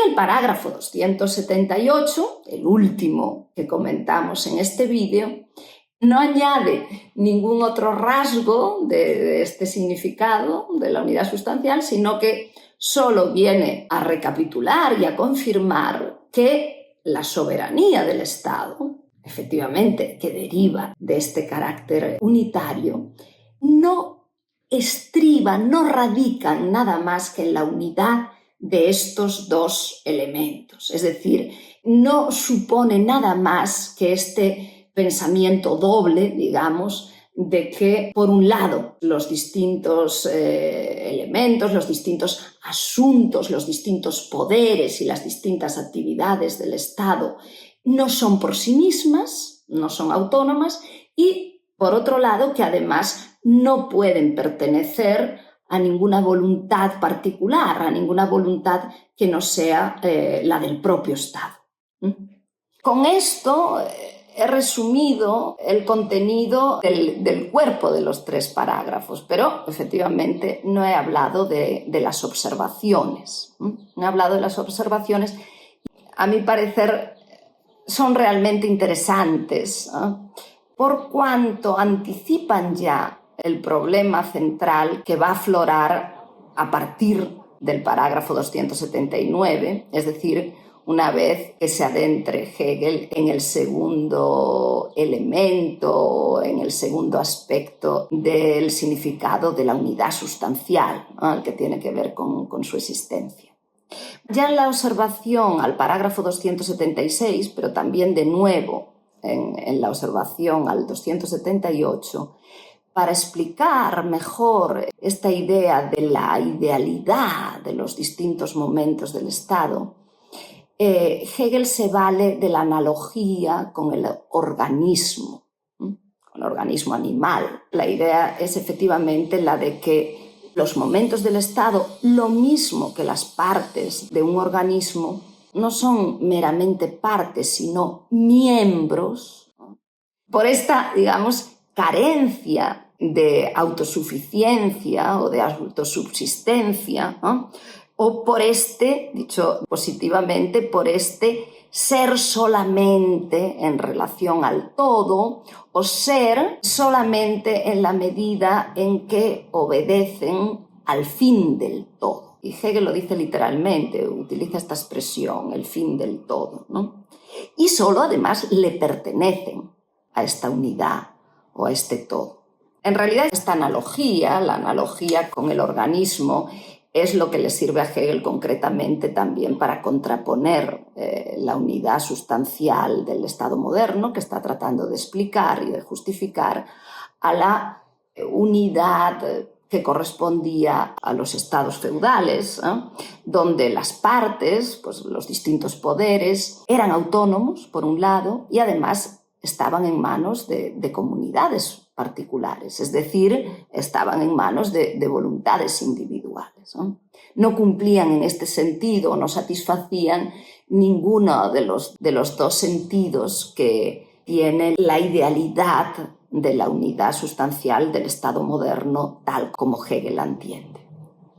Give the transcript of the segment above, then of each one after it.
el parágrafo 278, el último que comentamos en este vídeo, no añade ningún otro rasgo de este significado de la unidad sustancial, sino que solo viene a recapitular y a confirmar que la soberanía del Estado, efectivamente, que deriva de este carácter unitario, no estriba, no radica nada más que en la unidad de estos dos elementos. Es decir, no supone nada más que este pensamiento doble, digamos, de que, por un lado, los distintos elementos, los distintos asuntos, los distintos poderes y las distintas actividades del Estado no son por sí mismas, no son autónomas, y, por otro lado, que además no pueden pertenecer a ninguna voluntad particular, a ninguna voluntad que no sea la del propio Estado. Con esto he resumido el contenido del cuerpo de los 3 parágrafos, pero efectivamente no he hablado de las observaciones. No he hablado de las observaciones. A mi parecer son realmente interesantes, por cuanto anticipan ya el problema central que va a aflorar a partir del parágrafo 279, es decir, una vez que se adentre Hegel en el segundo elemento, en el segundo aspecto del significado de la unidad sustancial, el que tiene que ver con su existencia. Ya en la observación al parágrafo 276, pero también de nuevo en la observación al 278, para explicar mejor esta idea de la idealidad de los distintos momentos del Estado, Hegel se vale de la analogía con el organismo, con el organismo animal. La idea es efectivamente la de que los momentos del Estado, lo mismo que las partes de un organismo, no son meramente partes, sino miembros. Por esta, digamos, carencia de autosuficiencia o de autosubsistencia, ¿no? O por este, dicho positivamente, por este ser solamente en relación al todo o ser solamente en la medida en que obedecen al fin del todo. Y Hegel lo dice literalmente, utiliza esta expresión, el fin del todo, ¿no? Y solo además le pertenecen a esta unidad o a este todo. En realidad esta analogía, la analogía con el organismo, es lo que le sirve a Hegel concretamente también para contraponer la unidad sustancial del Estado moderno que está tratando de explicar y de justificar a la unidad que correspondía a los estados feudales, donde las partes, pues los distintos poderes, eran autónomos, por un lado, y además estaban en manos de comunidades particulares, es decir, estaban en manos de voluntades individuales. No cumplían en este sentido, no satisfacían ninguno de los dos sentidos que tiene la idealidad de la unidad sustancial del Estado moderno, tal como Hegel la entiende.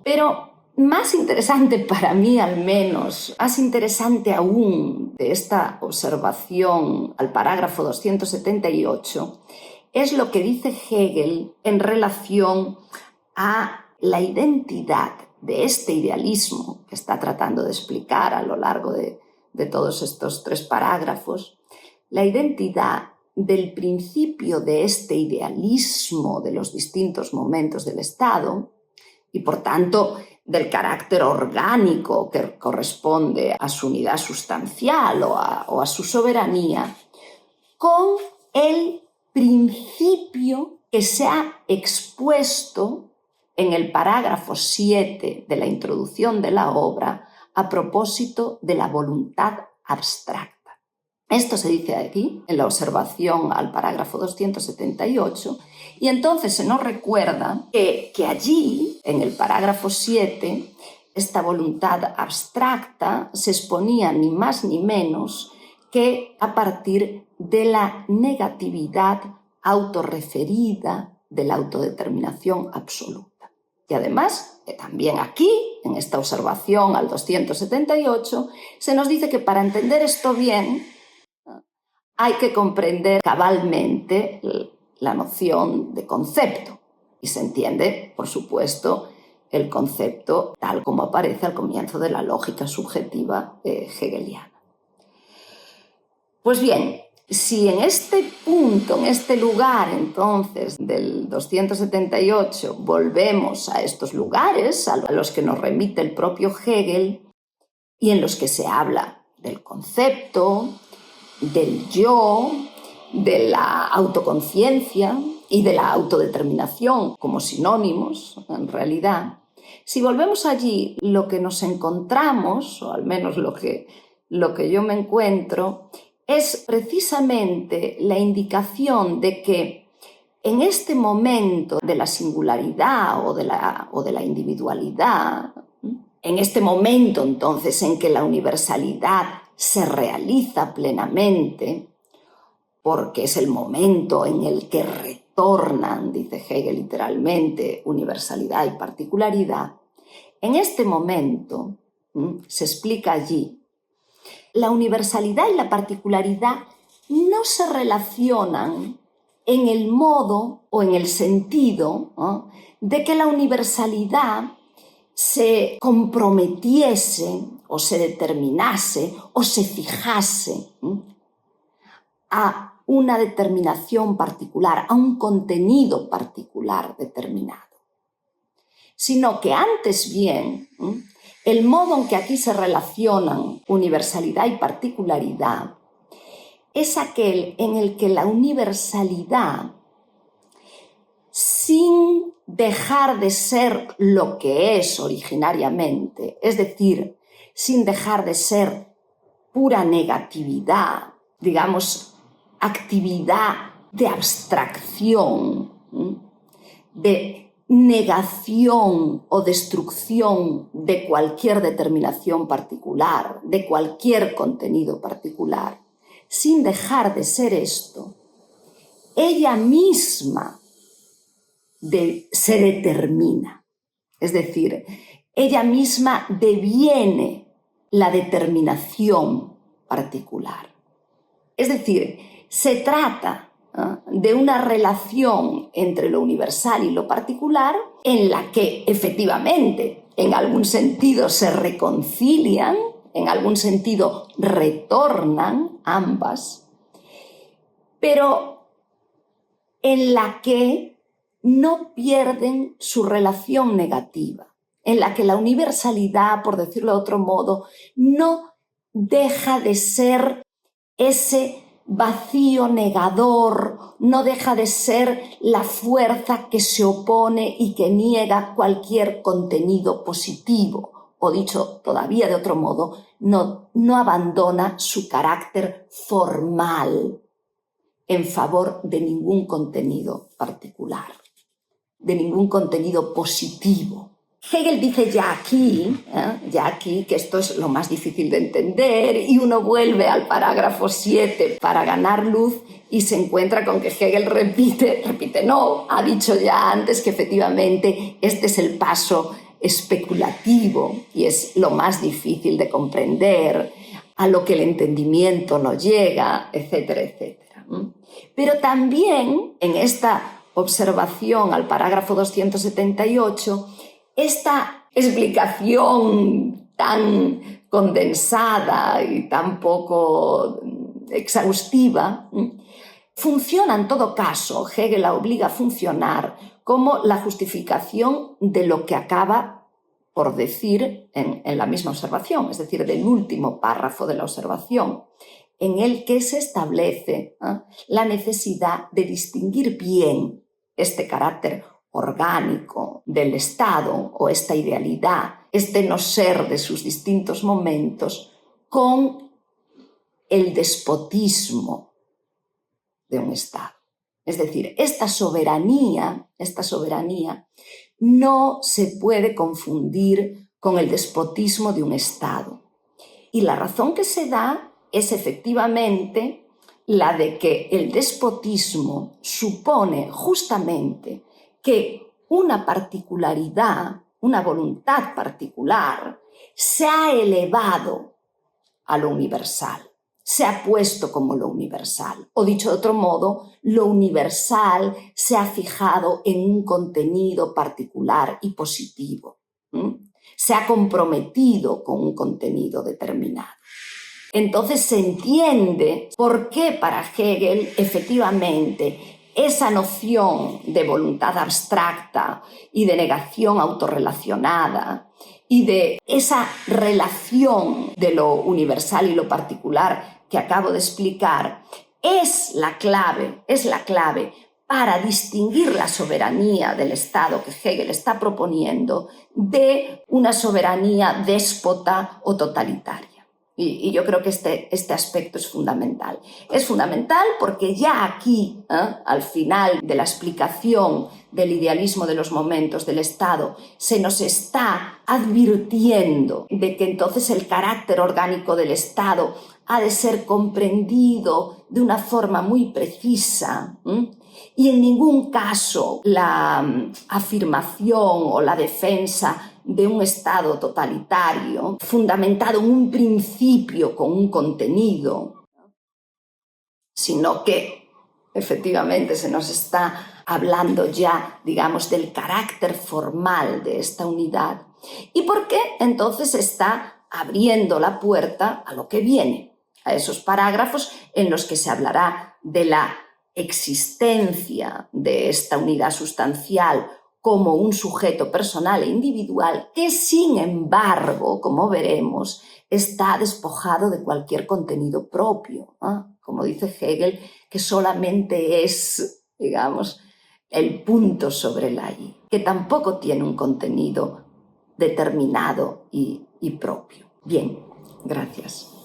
Pero más interesante para mí, al menos, más interesante aún de esta observación al parágrafo 278, es lo que dice Hegel en relación a la identidad de este idealismo que está tratando de explicar a lo largo de todos estos 3 parágrafos, la identidad del principio de este idealismo de los distintos momentos del Estado y, por tanto, del carácter orgánico que corresponde a su unidad sustancial o a su soberanía, con el principio que se ha expuesto en el parágrafo 7 de la introducción de la obra a propósito de la voluntad abstracta. Esto se dice aquí, en la observación al parágrafo 278, y entonces se nos recuerda que allí, en el parágrafo 7, esta voluntad abstracta se exponía ni más ni menos que a partir de la negatividad autorreferida de la autodeterminación absoluta. Y además, también aquí, en esta observación al 278, se nos dice que para entender esto bien hay que comprender cabalmente la noción de concepto. Y se entiende, por supuesto, el concepto tal como aparece al comienzo de la lógica subjetiva hegeliana. Pues bien, si en este punto, en este lugar, entonces, del 278, volvemos a estos lugares a los que nos remite el propio Hegel y en los que se habla del concepto, del yo, de la autoconciencia y de la autodeterminación como sinónimos, en realidad, si volvemos allí, lo que nos encontramos, o al menos lo que yo me encuentro, es precisamente la indicación de que en este momento de la singularidad o de la individualidad, en este momento entonces en que la universalidad se realiza plenamente, porque es el momento en el que retornan, dice Hegel literalmente, universalidad y particularidad, en este momento, se explica allí, la universalidad y la particularidad no se relacionan en el modo o en el sentido, ¿no?, de que la universalidad se comprometiese o se determinase o se fijase a una determinación particular, a un contenido particular determinado, sino que antes bien el modo en que aquí se relacionan universalidad y particularidad es aquel en el que la universalidad, sin dejar de ser lo que es originariamente, es decir, sin dejar de ser pura negatividad, digamos, actividad de abstracción, de negación o destrucción de cualquier determinación particular, de cualquier contenido particular, sin dejar de ser esto, ella misma se determina. Es decir, ella misma deviene la determinación particular. Es decir, se trata de una relación entre lo universal y lo particular en la que efectivamente en algún sentido se reconcilian, en algún sentido retornan ambas, pero en la que no pierden su relación negativa, en la que la universalidad, por decirlo de otro modo, no deja de ser ese vacío negador, no deja de ser la fuerza que se opone y que niega cualquier contenido positivo, o dicho todavía de otro modo, no abandona su carácter formal en favor de ningún contenido particular, de ningún contenido positivo. Hegel dice ya aquí, que esto es lo más difícil de entender, y uno vuelve al parágrafo 7 para ganar luz y se encuentra con que Hegel ha dicho ya antes que efectivamente este es el paso especulativo y es lo más difícil de comprender, a lo que el entendimiento no llega, etcétera, etcétera. Pero también en esta observación al parágrafo 278, esta explicación tan condensada y tan poco exhaustiva funciona en todo caso, Hegel la obliga a funcionar como la justificación de lo que acaba por decir en la misma observación, es decir, del último párrafo de la observación, en el que se establece la necesidad de distinguir bien este carácter orgánico del Estado o esta idealidad, este no ser de sus distintos momentos, con el despotismo de un Estado. Es decir, esta soberanía no se puede confundir con el despotismo de un Estado. Y la razón que se da es efectivamente la de que el despotismo supone justamente que una particularidad una voluntad particular, se ha elevado a lo universal, se ha puesto como lo universal. O dicho de otro modo, lo universal se ha fijado en un contenido particular y positivo. Se ha comprometido con un contenido determinado. Entonces se entiende por qué para Hegel efectivamente esa noción de voluntad abstracta y de negación autorrelacionada y de esa relación de lo universal y lo particular que acabo de explicar es la clave para distinguir la soberanía del Estado que Hegel está proponiendo de una soberanía déspota o totalitaria. Y yo creo que este aspecto es fundamental. Es fundamental porque ya aquí, al final de la explicación del idealismo de los momentos del Estado, se nos está advirtiendo de que entonces el carácter orgánico del Estado ha de ser comprendido de una forma muy precisa. Y en ningún caso la afirmación o la defensa de un Estado totalitario fundamentado en un principio con un contenido, sino que efectivamente se nos está hablando ya, digamos, del carácter formal de esta unidad. ¿Y por qué entonces está abriendo la puerta a lo que viene? A esos parágrafos en los que se hablará de la existencia de esta unidad sustancial como un sujeto personal e individual que, sin embargo, como veremos, está despojado de cualquier contenido propio, como dice Hegel, que solamente es, digamos, el punto sobre el I, que tampoco tiene un contenido determinado y propio. Bien, gracias.